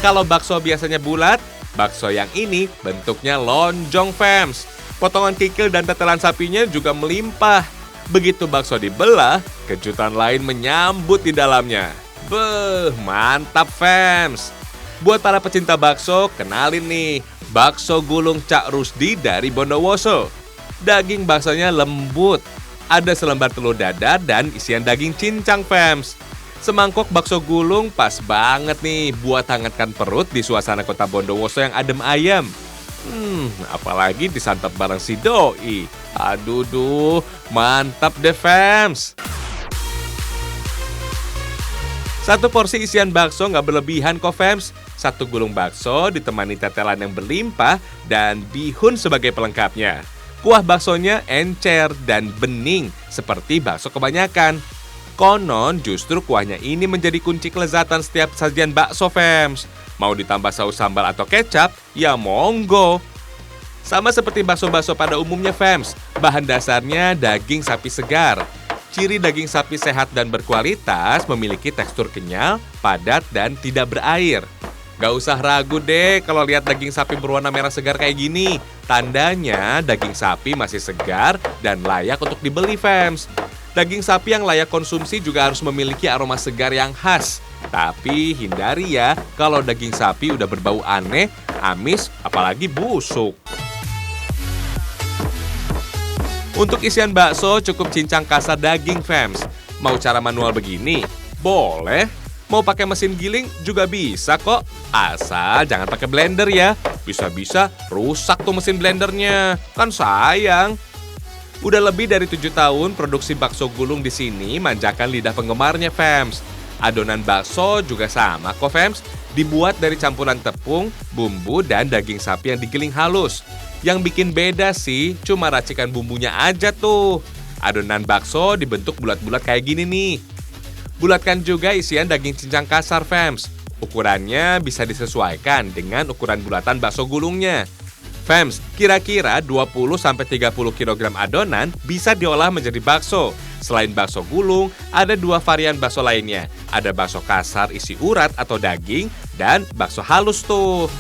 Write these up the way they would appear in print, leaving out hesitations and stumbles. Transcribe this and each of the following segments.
Kalau bakso biasanya bulat, bakso yang ini bentuknya lonjong, fams. Potongan kikil dan tetelan sapinya juga melimpah. Begitu bakso dibelah, kejutan lain menyambut di dalamnya. Beuh, mantap, fams. Buat para pecinta bakso, kenalin nih, bakso gulung Cak Rusdi dari Bondowoso. Daging baksonya lembut, ada selembar telur dadar dan isian daging cincang, fams. Semangkok bakso gulung pas banget nih buat hangatkan perut di suasana kota Bondowoso yang adem ayem. Apalagi disantap bareng si doi. Aduh, mantap deh, fams. Satu porsi isian bakso nggak berlebihan kok, fams. Satu gulung bakso ditemani tetelan yang berlimpah dan bihun sebagai pelengkapnya. Kuah baksonya encer dan bening seperti bakso kebanyakan. Konon justru kuahnya ini menjadi kunci kelezatan setiap sajian bakso, fams. Mau ditambah saus sambal atau kecap, ya monggo. Sama seperti bakso-bakso pada umumnya, fams, bahan dasarnya daging sapi segar. Ciri daging sapi sehat dan berkualitas memiliki tekstur kenyal, padat, dan tidak berair. Gak usah ragu deh kalau lihat daging sapi berwarna merah segar kayak gini. Tandanya daging sapi masih segar dan layak untuk dibeli, fams. Daging sapi yang layak konsumsi juga harus memiliki aroma segar yang khas. Tapi hindari ya kalau daging sapi udah berbau aneh, amis, apalagi busuk. Untuk isian bakso cukup cincang kasar daging, fams. Mau cara manual begini? Boleh. Mau pakai mesin giling juga bisa kok. Asal jangan pakai blender ya. Bisa-bisa rusak tuh mesin blendernya. Kan sayang. Udah lebih dari 7 tahun produksi bakso gulung di sini manjakan lidah penggemarnya, fams. Adonan bakso juga sama kok, fams. Dibuat dari campuran tepung, bumbu, dan daging sapi yang digiling halus. Yang bikin beda sih, cuma racikan bumbunya aja tuh. Adonan bakso dibentuk bulat-bulat kayak gini nih. Bulatkan juga isian daging cincang kasar, fams. Ukurannya bisa disesuaikan dengan ukuran bulatan bakso gulungnya. Fams, kira-kira 20-30 kg adonan bisa diolah menjadi bakso. Selain bakso gulung, ada 2 varian bakso lainnya. Ada bakso kasar isi urat atau daging, dan bakso halus tuh.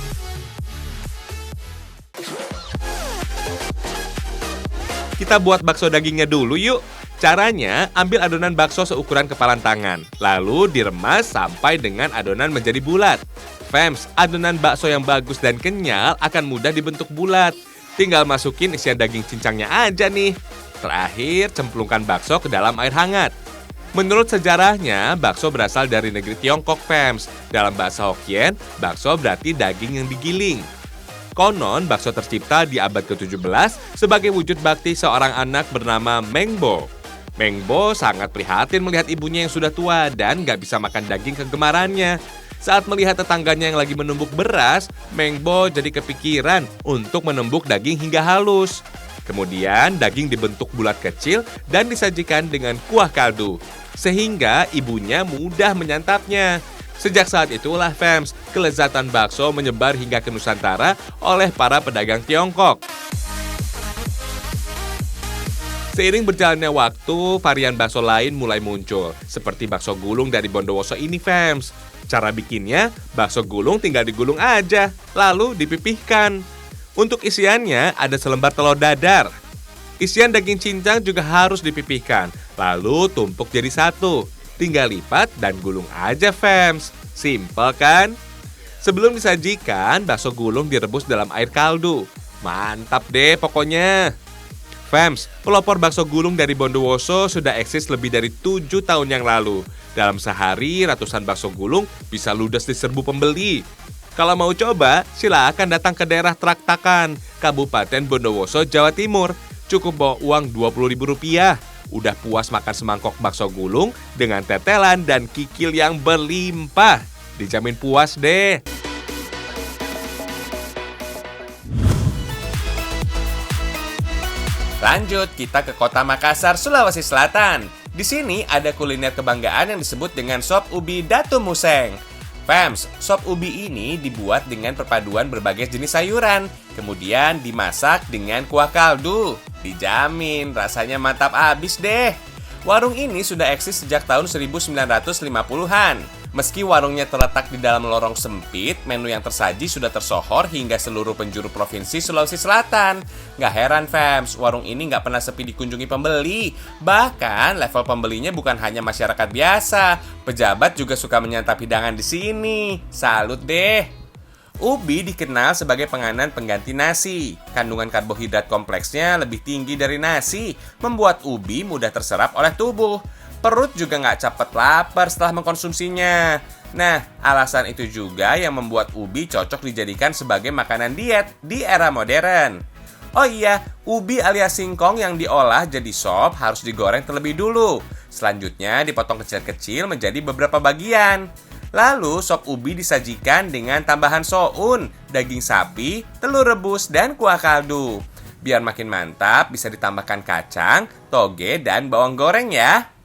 Kita buat bakso dagingnya dulu yuk. Caranya, ambil adonan bakso seukuran kepalan tangan. Lalu diremas sampai dengan adonan menjadi bulat. Fams, adonan bakso yang bagus dan kenyal akan mudah dibentuk bulat. Tinggal masukin isian daging cincangnya aja nih. Terakhir, cemplungkan bakso ke dalam air hangat. Menurut sejarahnya, bakso berasal dari negeri Tiongkok, fams. Dalam bahasa Hokkien, bakso berarti daging yang digiling. Konon, bakso tercipta di abad ke-17 sebagai wujud bakti seorang anak bernama Mengbo. Mengbo sangat prihatin melihat ibunya yang sudah tua dan gak bisa makan daging kegemarannya. Saat melihat tetangganya yang lagi menumbuk beras, Mengbo jadi kepikiran untuk menumbuk daging hingga halus. Kemudian daging dibentuk bulat kecil dan disajikan dengan kuah kaldu, sehingga ibunya mudah menyantapnya. Sejak saat itulah, fams, kelezatan bakso menyebar hingga ke Nusantara oleh para pedagang Tiongkok. Seiring berjalannya waktu, varian bakso lain mulai muncul, seperti bakso gulung dari Bondowoso ini, fams. Cara bikinnya, bakso gulung tinggal digulung aja, lalu dipipihkan. Untuk isiannya ada selembar telur dadar. Isian daging cincang juga harus dipipihkan, lalu tumpuk jadi satu. Tinggal lipat dan gulung aja, fams. Simpel kan? Sebelum disajikan, bakso gulung direbus dalam air kaldu. Mantap deh pokoknya. Fams, pelopor bakso gulung dari Bondowoso sudah eksis lebih dari 7 tahun yang lalu. Dalam sehari, ratusan bakso gulung bisa ludes di serbu pembeli. Kalau mau coba, silakan datang ke daerah Traktakan, Kabupaten Bondowoso, Jawa Timur. Cukup bawa uang Rp20.000. Udah puas makan semangkok bakso gulung dengan tetelan dan kikil yang berlimpah. Dijamin puas deh. Lanjut, kita ke kota Makassar, Sulawesi Selatan. Di sini ada kuliner kebanggaan yang disebut dengan sop ubi Datu Museng. Fams, sop ubi ini dibuat dengan perpaduan berbagai jenis sayuran, kemudian dimasak dengan kuah kaldu. Dijamin rasanya mantap abis deh. Warung ini sudah eksis sejak tahun 1950-an. Meski warungnya terletak di dalam lorong sempit, menu yang tersaji sudah tersohor hingga seluruh penjuru provinsi Sulawesi Selatan. Nggak heran fams, warung ini nggak pernah sepi dikunjungi pembeli. Bahkan level pembelinya bukan hanya masyarakat biasa, pejabat juga suka menyantap hidangan di sini. Salut deh! Ubi dikenal sebagai penganan pengganti nasi. Kandungan karbohidrat kompleksnya lebih tinggi dari nasi, membuat ubi mudah terserap oleh tubuh. Perut juga nggak cepat lapar setelah mengkonsumsinya. Nah, alasan itu juga yang membuat ubi cocok dijadikan sebagai makanan diet di era modern. Oh iya, ubi alias singkong yang diolah jadi sop harus digoreng terlebih dulu. Selanjutnya dipotong kecil-kecil menjadi beberapa bagian. Lalu sop ubi disajikan dengan tambahan soun, daging sapi, telur rebus, dan kuah kaldu. Biar makin mantap, bisa ditambahkan kacang, toge, dan bawang goreng ya.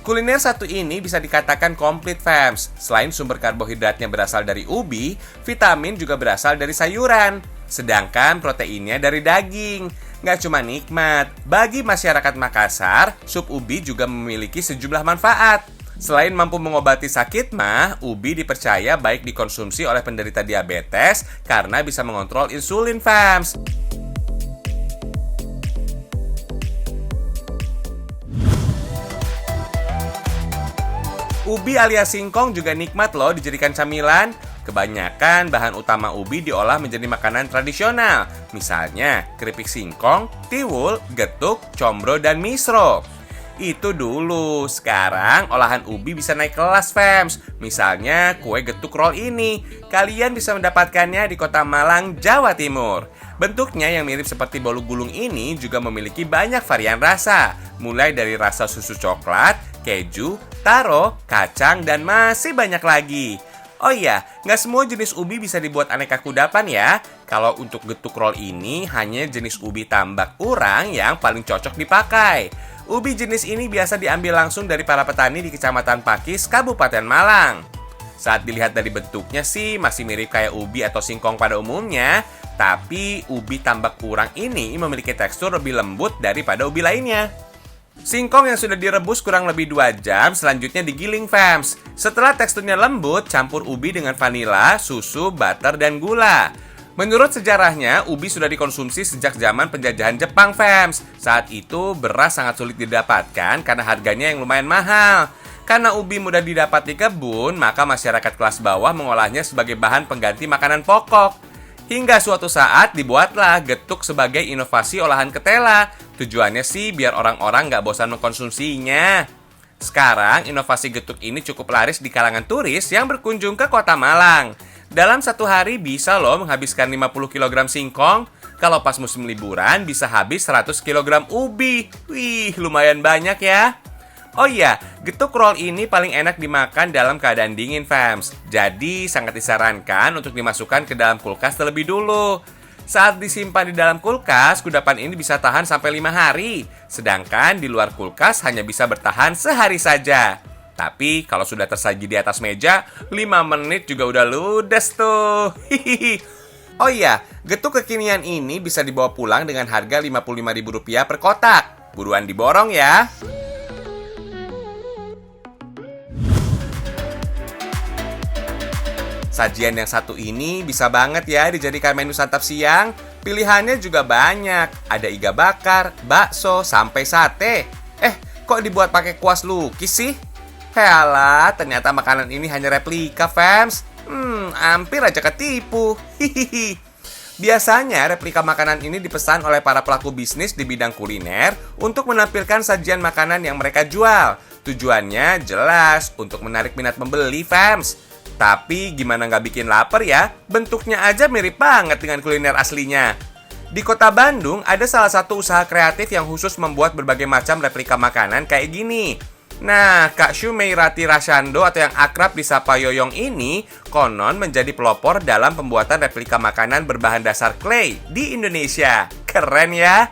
Kuliner satu ini bisa dikatakan komplit fams. Selain sumber karbohidratnya berasal dari ubi, vitamin juga berasal dari sayuran. Sedangkan proteinnya dari daging. Nggak cuma nikmat, bagi masyarakat Makassar, sup ubi juga memiliki sejumlah manfaat. Selain mampu mengobati sakit mah, ubi dipercaya baik dikonsumsi oleh penderita diabetes karena bisa mengontrol insulin fams. Ubi alias singkong juga nikmat loh dijadikan camilan. Kebanyakan bahan utama ubi diolah menjadi makanan tradisional. Misalnya keripik singkong, tiwul, getuk, combro, dan misro. Itu dulu, sekarang olahan ubi bisa naik kelas fams. Misalnya kue getuk roll ini. Kalian bisa mendapatkannya di Kota Malang, Jawa Timur. Bentuknya yang mirip seperti bolu gulung ini juga memiliki banyak varian rasa. Mulai dari rasa susu coklat, keju, taro, kacang, dan masih banyak lagi. Oh iya, nggak semua jenis ubi bisa dibuat aneka kudapan ya. Kalau untuk getuk roll ini hanya jenis ubi tambak urang yang paling cocok dipakai. Ubi jenis ini biasa diambil langsung dari para petani di Kecamatan Pakis, Kabupaten Malang. Saat dilihat dari bentuknya sih masih mirip kayak ubi atau singkong pada umumnya. Tapi ubi tambak urang ini memiliki tekstur lebih lembut daripada ubi lainnya. Singkong yang sudah direbus kurang lebih 2 jam, selanjutnya digiling fams. Setelah teksturnya lembut, campur ubi dengan vanila, susu, butter, dan gula. Menurut sejarahnya, ubi sudah dikonsumsi sejak zaman penjajahan Jepang fams. Saat itu, beras sangat sulit didapatkan karena harganya yang lumayan mahal. Karena ubi mudah didapat di kebun, maka masyarakat kelas bawah mengolahnya sebagai bahan pengganti makanan pokok. Hingga suatu saat dibuatlah getuk sebagai inovasi olahan ketela. Tujuannya sih biar orang-orang nggak bosan mengkonsumsinya. Sekarang inovasi getuk ini cukup laris di kalangan turis yang berkunjung ke Kota Malang. Dalam satu hari bisa loh menghabiskan 50 kg singkong. Kalau pas musim liburan bisa habis 100 kg ubi. Wih, lumayan banyak ya. Oh iya, getuk roll ini paling enak dimakan dalam keadaan dingin fams. Jadi sangat disarankan untuk dimasukkan ke dalam kulkas terlebih dulu. Saat disimpan di dalam kulkas, kudapan ini bisa tahan sampai 5 hari. Sedangkan di luar kulkas hanya bisa bertahan sehari saja. Tapi kalau sudah tersaji di atas meja, 5 menit juga udah ludes tuh. Hihihi. Oh iya, getuk kekinian ini bisa dibawa pulang dengan harga Rp55.000 per kotak. Buruan diborong ya. Sajian yang satu ini bisa banget ya dijadikan menu santap siang. Pilihannya juga banyak. Ada iga bakar, bakso, sampai sate. Kok dibuat pakai kuas lukis sih? Healah, ternyata makanan ini hanya replika, fams. Hampir aja ketipu. Hihihi. Biasanya replika makanan ini dipesan oleh para pelaku bisnis di bidang kuliner untuk menampilkan sajian makanan yang mereka jual. Tujuannya jelas untuk menarik minat pembeli, fams. Tapi gimana nggak bikin lapar ya? Bentuknya aja mirip banget dengan kuliner aslinya. Di Kota Bandung ada salah satu usaha kreatif yang khusus membuat berbagai macam replika makanan kayak gini. Nah, Kak Shumeirati Rasyando atau yang akrab disapa Yoyong ini konon menjadi pelopor dalam pembuatan replika makanan berbahan dasar clay di Indonesia. Keren ya?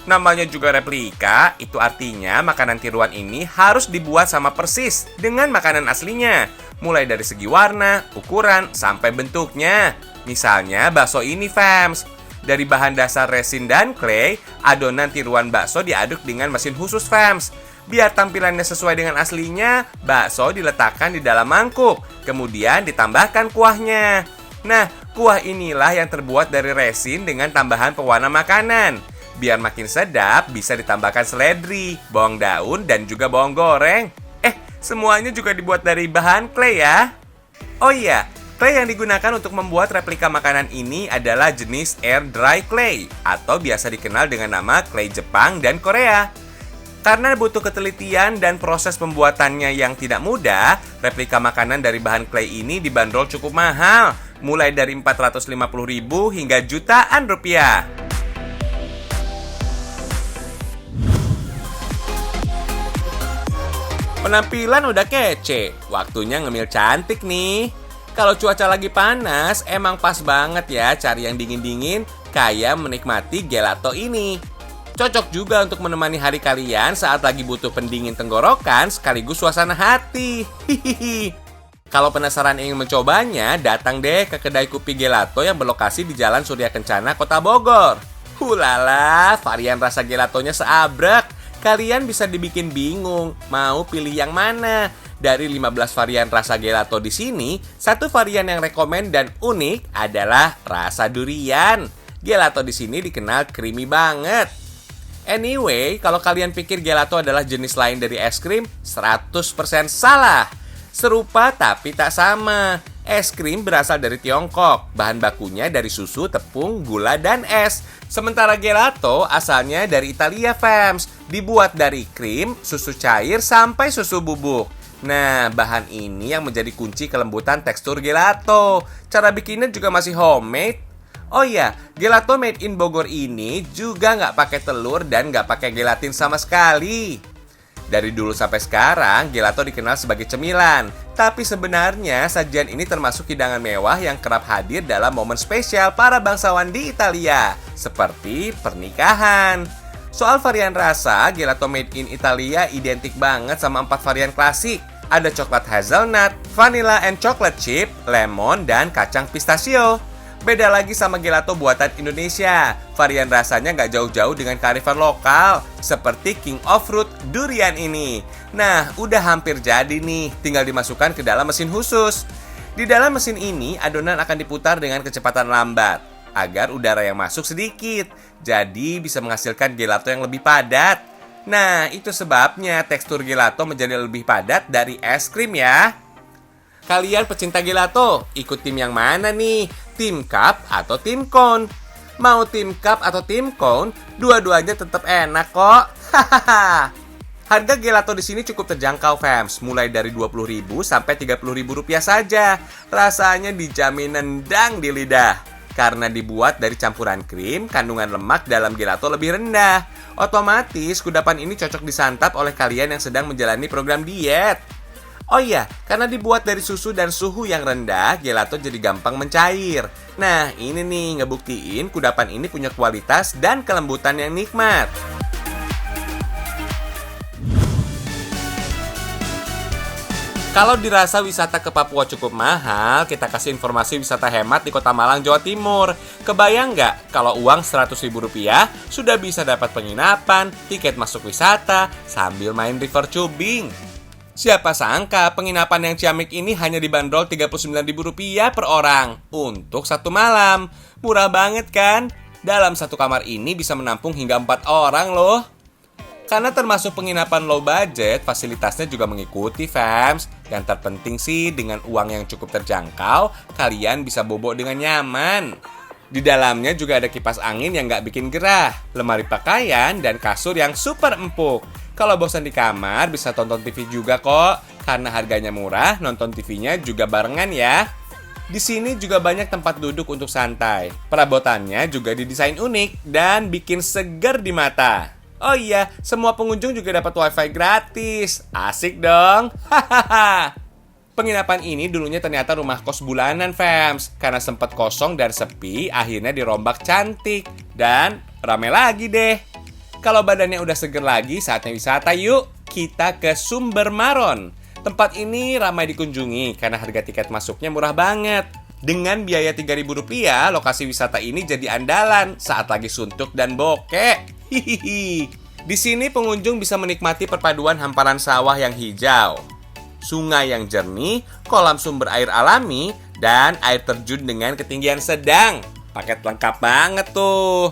Namanya juga replika, itu artinya makanan tiruan ini harus dibuat sama persis dengan makanan aslinya. mulai dari segi warna, ukuran, sampai bentuknya. Misalnya bakso ini, fams. Dari bahan dasar resin dan clay, adonan tiruan bakso diaduk dengan mesin khusus, fams. Biar tampilannya sesuai dengan aslinya, bakso diletakkan di dalam mangkuk, kemudian ditambahkan kuahnya. Nah, kuah inilah yang terbuat dari resin dengan tambahan pewarna makanan. Biar makin sedap, bisa ditambahkan seledri, bawang daun, dan juga bawang goreng. Semuanya juga dibuat dari bahan clay ya. Oh iya, clay yang digunakan untuk membuat replika makanan ini adalah jenis air dry clay, atau biasa dikenal dengan nama clay Jepang dan Korea. Karena butuh ketelitian dan proses pembuatannya yang tidak mudah, replika makanan dari bahan clay ini dibanderol cukup mahal, mulai dari 450.000 hingga jutaan rupiah. Penampilan udah kece, waktunya ngemil cantik nih. Kalau cuaca lagi panas, emang pas banget ya cari yang dingin-dingin kayak menikmati gelato ini. Cocok juga untuk menemani hari kalian saat lagi butuh pendingin tenggorokan sekaligus suasana hati. Hihihi. Kalau penasaran ingin mencobanya, datang deh ke kedai Kopi Gelato yang berlokasi di Jalan Surya Kencana, Kota Bogor. Hulala, varian rasa gelatonya seabrek. Kalian bisa dibikin bingung, mau pilih yang mana? Dari 15 varian rasa gelato di sini, satu varian yang rekomen dan unik adalah rasa durian. Gelato di sini dikenal creamy banget. Anyway, kalau kalian pikir gelato adalah jenis lain dari es krim, 100% salah. Serupa tapi tak sama. Es krim berasal dari Tiongkok, bahan bakunya dari susu, tepung, gula, dan es. Sementara gelato asalnya dari Italia, fams. Dibuat dari krim, susu cair, sampai susu bubuk. Nah, bahan ini yang menjadi kunci kelembutan tekstur gelato. Cara bikinnya juga masih homemade. Oh iya, gelato made in Bogor ini juga nggak pakai telur dan nggak pakai gelatin sama sekali. Dari dulu sampai sekarang, gelato dikenal sebagai cemilan. Tapi sebenarnya, sajian ini termasuk hidangan mewah yang kerap hadir dalam momen spesial para bangsawan di Italia, seperti pernikahan. Soal varian rasa, gelato made in Italia identik banget sama 4 varian klasik. Ada coklat hazelnut, vanilla and chocolate chip, lemon, dan kacang pistachio. Beda lagi sama gelato buatan Indonesia. Varian rasanya nggak jauh-jauh dengan kearifan lokal, seperti King of Fruit durian ini. Nah, udah hampir jadi nih, tinggal dimasukkan ke dalam mesin khusus. Di dalam mesin ini, adonan akan diputar dengan kecepatan lambat, agar udara yang masuk sedikit. Jadi bisa menghasilkan gelato yang lebih padat. Nah, itu sebabnya tekstur gelato menjadi lebih padat dari es krim ya. Kalian pecinta gelato, ikut tim yang mana nih? Tim cup atau tim cone? Mau tim cup atau tim cone, dua-duanya tetap enak kok. Hahaha. Harga gelato di sini cukup terjangkau, fams. Mulai dari 20.000 sampai 30.000 rupiah saja. Rasanya dijamin nendang di lidah. Karena dibuat dari campuran krim, kandungan lemak dalam gelato lebih rendah. Otomatis, kudapan ini cocok disantap oleh kalian yang sedang menjalani program diet. Oh iya, karena dibuat dari susu dan suhu yang rendah, gelato jadi gampang mencair. Nah, ini nih ngebuktiin kudapan ini punya kualitas dan kelembutan yang nikmat. Kalau dirasa wisata ke Papua cukup mahal, kita kasih informasi wisata hemat di Kota Malang, Jawa Timur. Kebayang nggak kalau uang Rp100.000 sudah bisa dapat penginapan, tiket masuk wisata, sambil main river tubing? Siapa sangka penginapan yang ciamik ini hanya dibanderol Rp39.000 per orang untuk satu malam. Murah banget kan? Dalam satu kamar ini bisa menampung hingga 4 orang loh. Karena termasuk penginapan low budget, fasilitasnya juga mengikuti, fams. Yang terpenting sih, dengan uang yang cukup terjangkau, kalian bisa bobo dengan nyaman. Di dalamnya juga ada kipas angin yang nggak bikin gerah, lemari pakaian, dan kasur yang super empuk. Kalau bosan di kamar, bisa tonton TV juga kok. Karena harganya murah, nonton TV-nya juga barengan ya. Di sini juga banyak tempat duduk untuk santai. Perabotannya juga didesain unik dan bikin seger di mata. Oh iya, semua pengunjung juga dapat wifi gratis. Asik dong. Hahaha. Penginapan ini dulunya ternyata rumah kos bulanan, fams. Karena sempat kosong dan sepi, akhirnya dirombak cantik. Dan rame lagi deh. Kalau badannya udah seger lagi, saatnya wisata yuk. Kita ke Sumber Maron. Tempat ini ramai dikunjungi karena harga tiket masuknya murah banget. Dengan biaya Rp3.000, lokasi wisata ini jadi andalan saat lagi suntuk dan bokeh. Hihihi. Di sini pengunjung bisa menikmati perpaduan hamparan sawah yang hijau, sungai yang jernih, kolam sumber air alami, dan air terjun dengan ketinggian sedang. Paket lengkap banget tuh.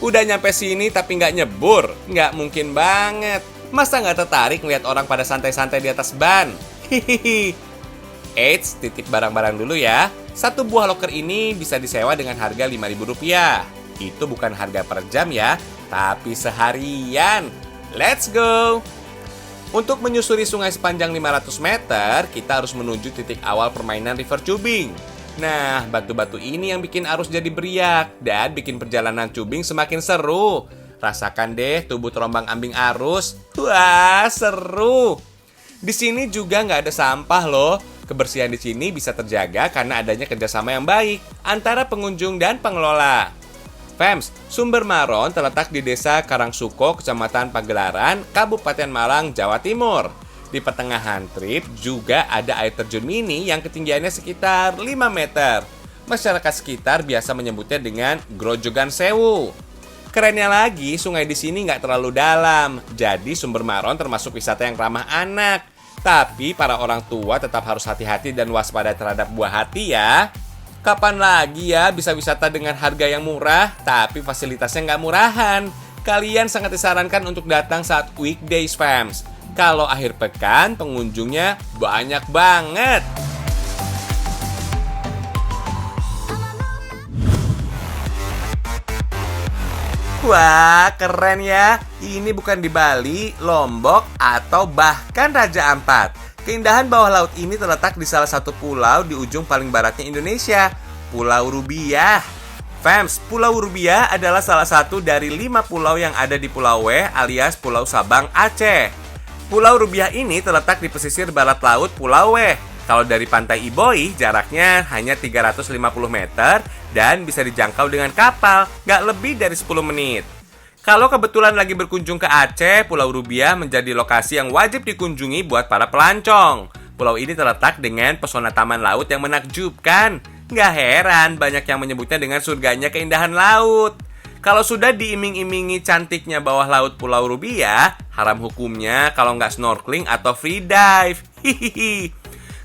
Udah nyampe sini tapi nggak nyebur? Nggak mungkin banget. Masa nggak tertarik ngeliat orang pada santai-santai di atas ban? Hihihi. Eits, titip barang-barang dulu ya. Satu buah loker ini bisa disewa dengan harga Rp5.000. Itu bukan harga per jam ya, tapi seharian. Let's go! Untuk menyusuri sungai sepanjang 500 meter, kita harus menuju titik awal permainan river tubing. Nah, batu-batu ini yang bikin arus jadi beriak dan bikin perjalanan tubing semakin seru. Rasakan deh tubuh terombang-ambing arus. Wah, seru! Di sini juga nggak ada sampah loh. Kebersihan di sini bisa terjaga karena adanya kerjasama yang baik antara pengunjung dan pengelola. Fams, Sumber Maron terletak di Desa Karangsuko, Kecamatan Pagelaran, Kabupaten Malang, Jawa Timur. Di pertengahan trip juga ada air terjun mini yang ketinggiannya sekitar 5 meter. Masyarakat sekitar biasa menyebutnya dengan Grojogan Sewu. Kerennya lagi, sungai di sini nggak terlalu dalam, jadi Sumber Maron termasuk wisata yang ramah anak. Tapi para orang tua tetap harus hati-hati dan waspada terhadap buah hati ya. Kapan lagi ya bisa wisata dengan harga yang murah, tapi fasilitasnya nggak murahan? Kalian sangat disarankan untuk datang saat weekdays, fams. Kalau akhir pekan, pengunjungnya banyak banget. Wah, keren ya. Ini bukan di Bali, Lombok, atau bahkan Raja Ampat. Keindahan bawah laut ini terletak di salah satu pulau di ujung paling baratnya Indonesia, Pulau Rubiah. Fams, Pulau Rubiah adalah salah satu dari 5 pulau yang ada di Pulau W alias Pulau Sabang, Aceh. Pulau Rubiah ini terletak di pesisir barat laut Pulau W. Kalau dari pantai Iboi, jaraknya hanya 350 meter dan bisa dijangkau dengan kapal, nggak lebih dari 10 menit. Kalau kebetulan lagi berkunjung ke Aceh, Pulau Rubiah menjadi lokasi yang wajib dikunjungi buat para pelancong. Pulau ini terletak dengan pesona taman laut yang menakjubkan. Nggak heran banyak yang menyebutnya dengan surganya keindahan laut. Kalau sudah diiming-imingi cantiknya bawah laut Pulau Rubiah, haram hukumnya kalau nggak snorkeling atau free dive. Hihihi.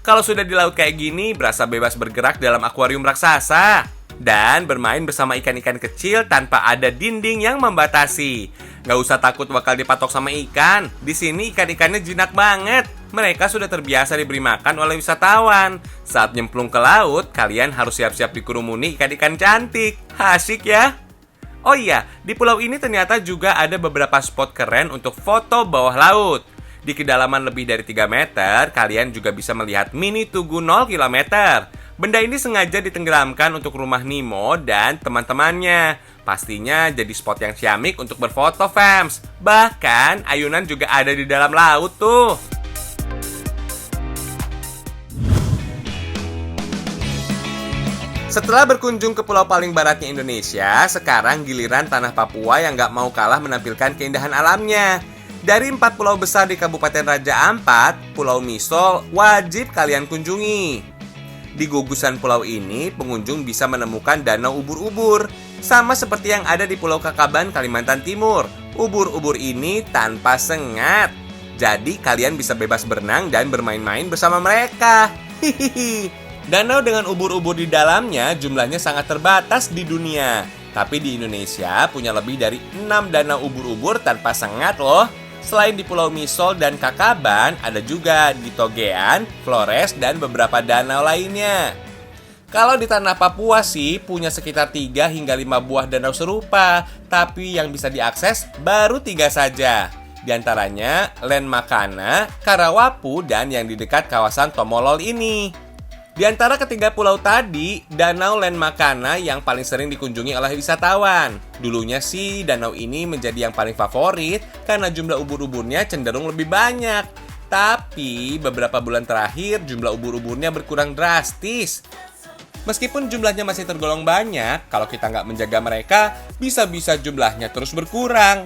Kalau sudah di laut kayak gini, berasa bebas bergerak dalam akuarium raksasa dan bermain bersama ikan-ikan kecil tanpa ada dinding yang membatasi. Nggak usah takut bakal dipatok sama ikan. Di sini ikan-ikannya jinak banget. Mereka sudah terbiasa diberi makan oleh wisatawan. Saat nyemplung ke laut, kalian harus siap-siap dikerumuni ikan-ikan cantik. Asik ya? Oh iya, di pulau ini ternyata juga ada beberapa spot keren untuk foto bawah laut. Di kedalaman lebih dari 3 meter, kalian juga bisa melihat mini Tugu 0 km. Benda ini sengaja ditenggelamkan untuk rumah Nemo dan teman-temannya. Pastinya jadi spot yang ciamik untuk berfoto, fams. Bahkan, ayunan juga ada di dalam laut tuh. Setelah berkunjung ke pulau paling baratnya Indonesia, sekarang giliran tanah Papua yang gak mau kalah menampilkan keindahan alamnya. Dari 4 pulau besar di Kabupaten Raja Ampat, Pulau Misol wajib kalian kunjungi. Di gugusan pulau ini, pengunjung bisa menemukan danau ubur-ubur, sama seperti yang ada di Pulau Kakaban, Kalimantan Timur. Ubur-ubur ini tanpa sengat, jadi kalian bisa bebas berenang dan bermain-main bersama mereka. Hihihi. Danau dengan ubur-ubur di dalamnya jumlahnya sangat terbatas di dunia. Tapi di Indonesia punya lebih dari 6 danau ubur-ubur tanpa sengat loh. Selain di Pulau Misol dan Kakaban, ada juga di Togean, Flores, dan beberapa danau lainnya. Kalau di tanah Papua sih punya sekitar 3 hingga 5 buah danau serupa, tapi yang bisa diakses baru 3 saja. Di antaranya Len Makana, Karawapu, dan yang di dekat kawasan Tomolol ini. Di antara ketiga pulau tadi, Danau Len Makana yang paling sering dikunjungi oleh wisatawan. Dulunya sih danau ini menjadi yang paling favorit karena jumlah ubur-uburnya cenderung lebih banyak. Tapi beberapa bulan terakhir jumlah ubur-uburnya berkurang drastis. Meskipun jumlahnya masih tergolong banyak, kalau kita nggak menjaga mereka, bisa-bisa jumlahnya terus berkurang.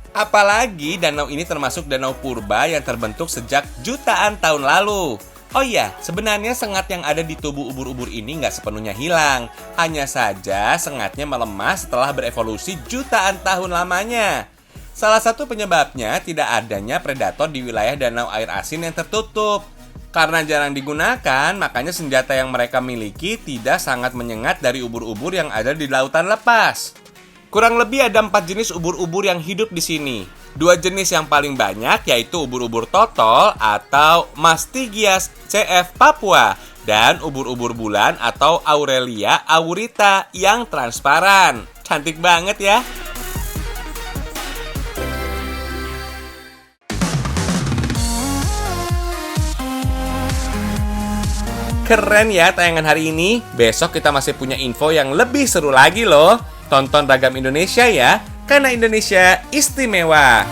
Apalagi danau ini termasuk danau purba yang terbentuk sejak jutaan tahun lalu. Oh iya, sebenarnya sengat yang ada di tubuh ubur-ubur ini nggak sepenuhnya hilang. Hanya saja sengatnya melemah setelah berevolusi jutaan tahun lamanya. Salah satu penyebabnya tidak adanya predator di wilayah danau air asin yang tertutup. Karena jarang digunakan, makanya senjata yang mereka miliki tidak sangat menyengat dari ubur-ubur yang ada di lautan lepas. Kurang lebih ada 4 jenis ubur-ubur yang hidup di sini. 2 jenis yang paling banyak yaitu ubur-ubur totol atau Mastigias cf Papua dan ubur-ubur bulan atau Aurelia aurita yang transparan. Cantik banget ya. Keren ya tayangan hari ini. Besok kita masih punya info yang lebih seru lagi loh. Tonton Ragam Indonesia ya, karena Indonesia istimewa.